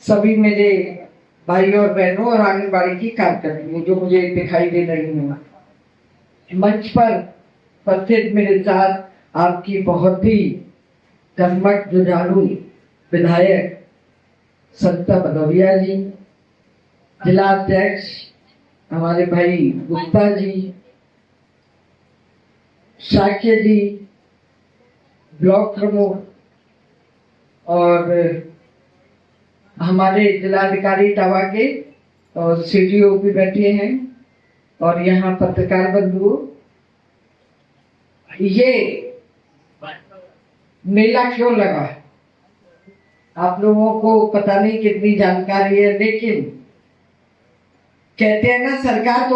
सभी मेरे भाई और बहनों और आंगनबाड़ी की कार्यकर्तियों जो मुझे दिखाई दे रही हैं, मंच पर उपस्थित मेरे साथ आपकी बहुत ही कर्मठ जुझारू विधायक सत्ता भदौरिया जी, जिला अध्यक्ष हमारे भाई गुप्ता जी, शाक्य जी, ब्लॉक प्रमुख और हमारे जिलाधिकारी टावा के और सीडीओ भी बैठे हैं, और यहाँ पत्रकार बंधु। ये मेला क्यों लगा आप लोगों को पता नहीं कितनी जानकारी है, लेकिन कहते हैं ना, सरकार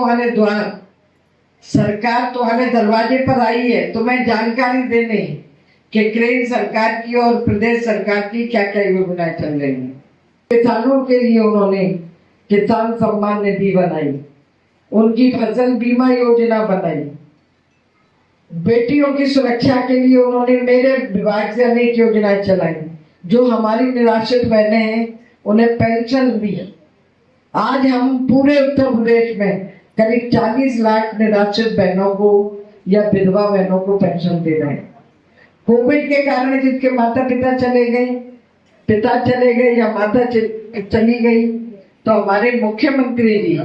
तुम्हारे दरवाजे पर आई है तुम्हें जानकारी देने कि केंद्र सरकार की और प्रदेश सरकार की क्या क्या योजनाएं चल रही हैं। किसानों के लिए उन्होंने किसान सम्मान निधि बनाई, उनकी फसल बीमा योजना बनाई, बेटियों की सुरक्षा के लिए उन्होंने मेरे विभाग से अनेक योजनाएं चलाई। जो हमारी निराश्रित बहनें हैं उन्हें पेंशन दी। आज हम पूरे उत्तर प्रदेश में करीब 40 लाख निराश्रित बहनों को या विधवा बहनों को पेंशन दे रहे हैं। कोविड के कारण जिसके माता पिता चले गए या माता चली गई, तो हमारे मुख्यमंत्री जी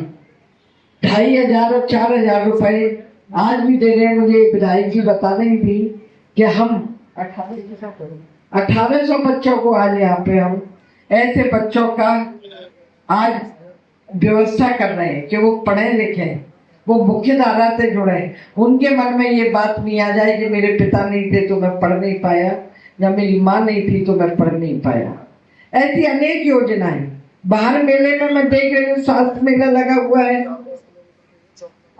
2500 और 4000 रुपए आज भी दे रहे हैं। मुझे विधायक जी बता रही थी कि हम 1800 बच्चों को आज यहाँ पे हम ऐसे बच्चों का आज व्यवस्था कर रहे हैं कि वो पढ़े लिखे, वो मुख्य धारा से जुड़े, उनके मन में ये बात नहीं आ जाए कि मेरे पिता नहीं थे तो मैं पढ़ नहीं पाया, या मेरी माँ नहीं थी तो मैं पढ़ नहीं पाया। ऐसी अनेक योजनाएं। बाहर मेले में मैं देख रही हूँ, स्वास्थ्य मेला लगा हुआ है,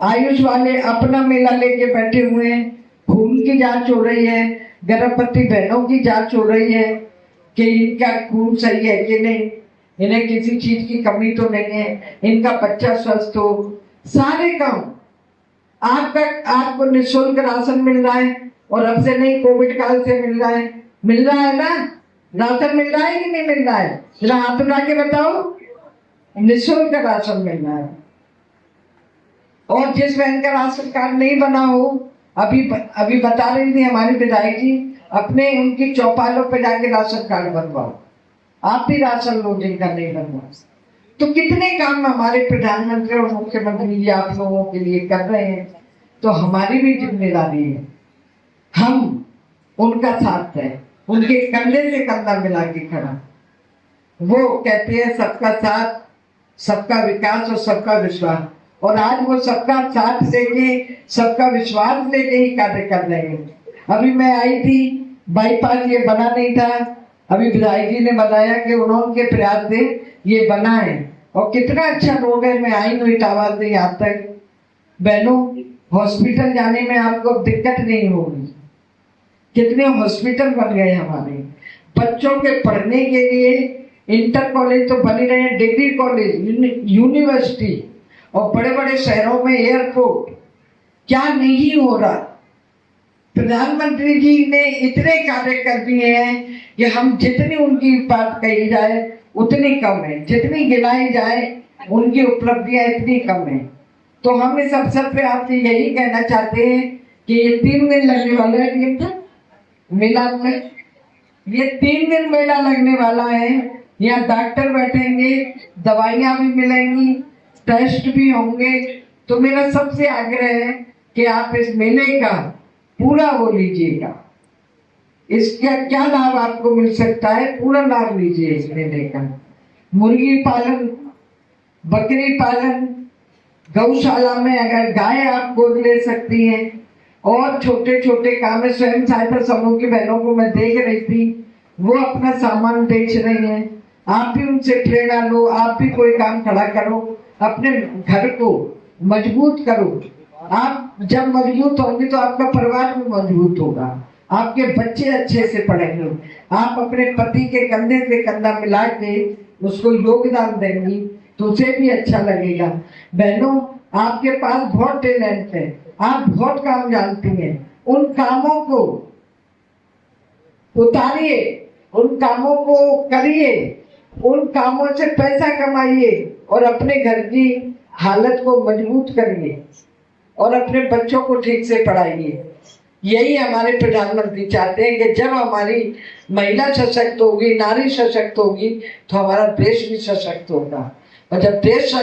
आयुष वाले अपना मेला लेके बैठे हुए हैं, खून की जांच हो रही है, गर्भवती बहनों की जांच हो रही है कि इनका खून सही है कि नहीं, इन्हें किसी चीज की कमी तो नहीं है, इनका बच्चा स्वस्थ हो। सारे काम आपको निःशुल्क राशन मिल रहा है, और अब से नहीं, कोविड काल से मिल रहा है ना। राशन मिल रहा है कि नहीं मिल रहा है? जरा हाथ उठा के बताओ। निःशुल्क राशन मिल रहा है। और जिस बहन का राशन कार्ड नहीं बना हो, अभी बता रही थी हमारी विधायक जी, अपने उनकी चौपालों पे जाके राशन कार्ड बनवाओ। आप भी राशन लो जिनका नहीं बनवा। तो कितने काम हमारे प्रधानमंत्री और मुख्यमंत्री जी आप लोगों के लिए कर रहे हैं, तो हमारी भी जिम्मेदारी है हम उनका साथ दें, उनके कंधे से कंधा मिला के खड़ा। वो कहते हैं सबका साथ, सबका विकास और सबका विश्वास, और आज वो सबका साथ लेके, सबका विश्वास लेके ही कार्य कर रहे हैं। अभी मैं आई थी, बाईपास ये बना नहीं था, अभी विधायक जी ने बताया कि उन्होंने प्रयास से ये बना है, और कितना अच्छा रोड है। मैं आई हूँ इटावा से यहाँ तक। बहनों, हॉस्पिटल जाने में आपको दिक्कत नहीं होगी। कितने हॉस्पिटल बन गए हमारे बच्चों के पढ़ने के लिए। इंटर कॉलेज तो बन रहे हैं, डिग्री कॉलेज, यूनिवर्सिटी, और बड़े बड़े शहरों में एयरपोर्ट। क्या नहीं हो रहा? प्रधानमंत्री जी ने इतने कार्य कर दिए हैं कि हम जितनी उनकी बात कही जाए उतनी कम है, जितनी गिनाई जाए उनकी उपलब्धियां इतनी कम है। तो हम इस अवसर पे आपसे यही कहना चाहते हैं कि ये 3 दिन लगने वाला है मेला में, ये 3 दिन मेला लगने वाला है। यहाँ डॉक्टर बैठेंगे, दवाइयाँ भी मिलेंगी, टेस्ट भी होंगे। तो मेरा सबसे आग्रह है कि आप इस मेले का पूरा वो लीजिएगा। इसका क्या लाभ आपको मिल सकता है, पूरा लाभ लीजिए इस मेले का। मुर्गी पालन, बकरी पालन, गौशाला में अगर गाय आप गोद ले सकती हैं, और छोटे छोटे काम है। स्वयं सहायता समूह की बहनों को मैं देख रही थी, वो अपना सामान बेच रही हैं। आप भी उनसे प्रेरणा लो, आप भी कोई काम खड़ा करो, अपने घर को मजबूत करो। आप जब मजबूत होंगे तो आपका परिवार भी मजबूत होगा, आपके बच्चे अच्छे से पढ़ेंगे, आप अपने पति के कंधे से कंधा मिला के उसको योगदान देंगी तो उसे भी अच्छा लगेगा। बहनों, आपके पास बहुत टैलेंट है, आप बहुत काम जानती हैं, उन कामों को उतारिए, उन कामों को करिए, उन कामों से पैसा कमाइए और अपने घर की हालत को मजबूत करिए और अपने बच्चों को ठीक से पढ़ाइए। यही हमारे प्रधानमंत्री चाहते हैं कि जब हमारी महिला सशक्त होगी, नारी सशक्त होगी, तो हमारा देश भी सशक्त होगा। और जब देश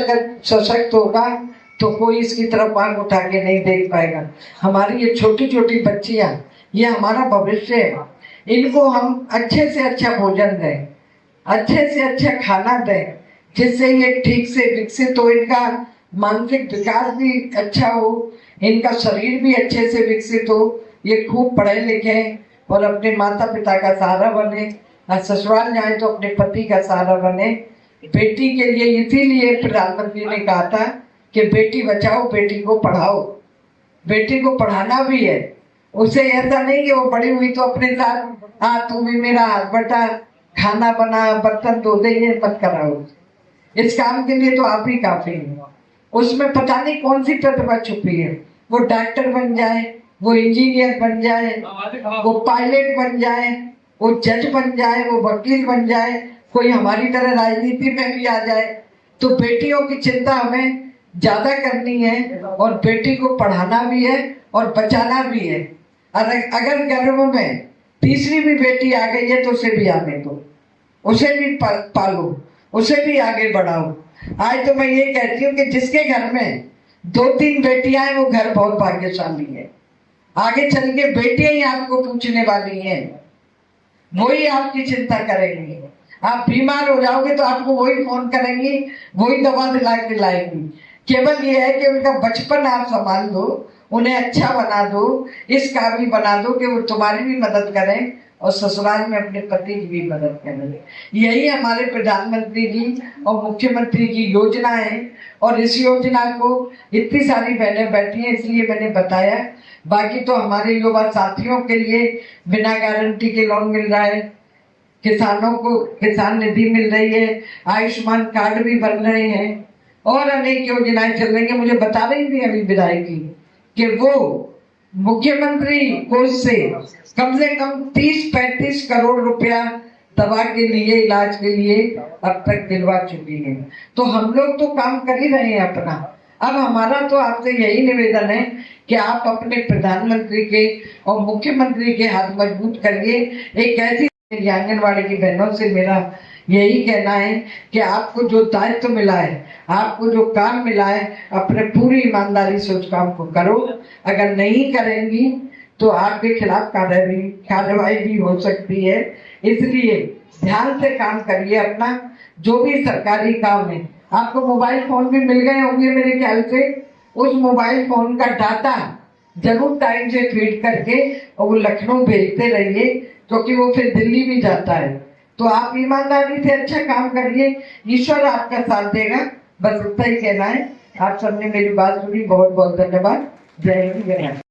सशक्त होगा तो कोई इसकी तरफ आंख उठा के नहीं देख पाएगा। हमारी ये छोटी छोटी बच्चियां, ये हमारा भविष्य है। इनको हम अच्छे से अच्छा भोजन दें, अच्छे से अच्छा खाना दें, जिससे ये ठीक से विकसित हो, इनका मानसिक विकास भी अच्छा हो, इनका शरीर भी अच्छे से विकसित हो, ये खूब पढ़े लिखे और अपने माता पिता का सहारा बने, और ससुराल जाए तो अपने पति का सहारा बने। बेटी के लिए इसीलिए प्रधानमंत्री ने कहा था कि बेटी बचाओ, बेटी को पढ़ाओ। बेटी को पढ़ाना भी है, उसे ऐसा नहीं कि वो बड़ी हुई तो अपने साथ तू भी मेरा हाथ बटा, खाना बना, बर्तन धो दे, ये मत कराओ। इस काम के लिए तो आप ही काफी हैं। उसमें पता नहीं कौन सी प्रतिभा छुपी है। वो डॉक्टर बन जाए, वो इंजीनियर बन जाए, वो पायलट बन जाए, वो जज बन जाए, वो वकील बन जाए, कोई हमारी तरह राजनीति में भी आ जाए। तो बेटियों की चिंता हमें ज्यादा करनी है और बेटी को पढ़ाना भी है और बचाना भी है। अगर गर्भ में तीसरी भी बेटी आ गई है तो उसे भी आने दो, उसे भी पालो, उसे भी आगे बढ़ाओ। आज तो मैं ये कहती हूँ कि जिसके घर में 2-3 बेटियां हैं वो घर बहुत भाग्यशाली है। आगे चल के बेटियां ही आपको पूछने वाली हैं, वही आपकी चिंता करेंगी। आप बीमार हो जाओगे तो आपको वही फोन करेंगी, वही दवा दिलाएंगी। केवल ये है कि उनका बचपन आप संभाल दो, उन्हें अच्छा बना दो, इस काबिल बना दो कि वो तुम्हारी भी मदद करें और ससुराल में अपने पति की भी मदद करें। यही हमारे प्रधानमंत्री जी और मुख्यमंत्री की योजना है। और इस योजना को इतनी सारी बहनें बैठी हैं इसलिए मैंने बताया। बाकी तो हमारे युवा साथियों के लिए बिना गारंटी के लोन मिल रहा है, किसानों को किसान निधि मिल रही है, आयुष्मान कार्ड भी बन रहे हैं और अनेक योजनाएं चल रही हैं। मुझे बता रही थी अभी विधायक जी कि वो मुख्यमंत्री कोष से कम 30-35 करोड़ रुपया दवा के लिए, इलाज के लिए अब तक दिलवा चुकी है। तो हम लोग तो काम कर ही रहे हैं अपना। अब हमारा तो आपसे यही निवेदन है कि आप अपने प्रधानमंत्री के और मुख्यमंत्री के हाथ मजबूत करिए। एक ऐसी आंगनवाड़ी की बहनों से मेरा यही कहना है कि आपको जो दायित्व मिला है, आपको जो काम मिला है, अपने पूरी ईमानदारी से उस काम को करो। अगर नहीं करेंगी तो आपके खिलाफ कार्रवाई भी हो सकती है। इसलिए ध्यान से काम करिए अपना। जो भी सरकारी काम है, आपको मोबाइल फोन भी मिल गए होंगे मेरे ख्याल से, उस मोबाइल फोन का डाटा जरूर टाइम से फीड करके और वो लखनऊ भेजते रहिए, क्योंकि वो फिर दिल्ली भी जाता है। तो आप ईमानदारी से अच्छा काम करिए, ईश्वर आपका साथ देगा। बस इतना ही कहना है। आप सबने मेरी बात सुनी, बहुत बहुत धन्यवाद। जय हिंद, जय भारत।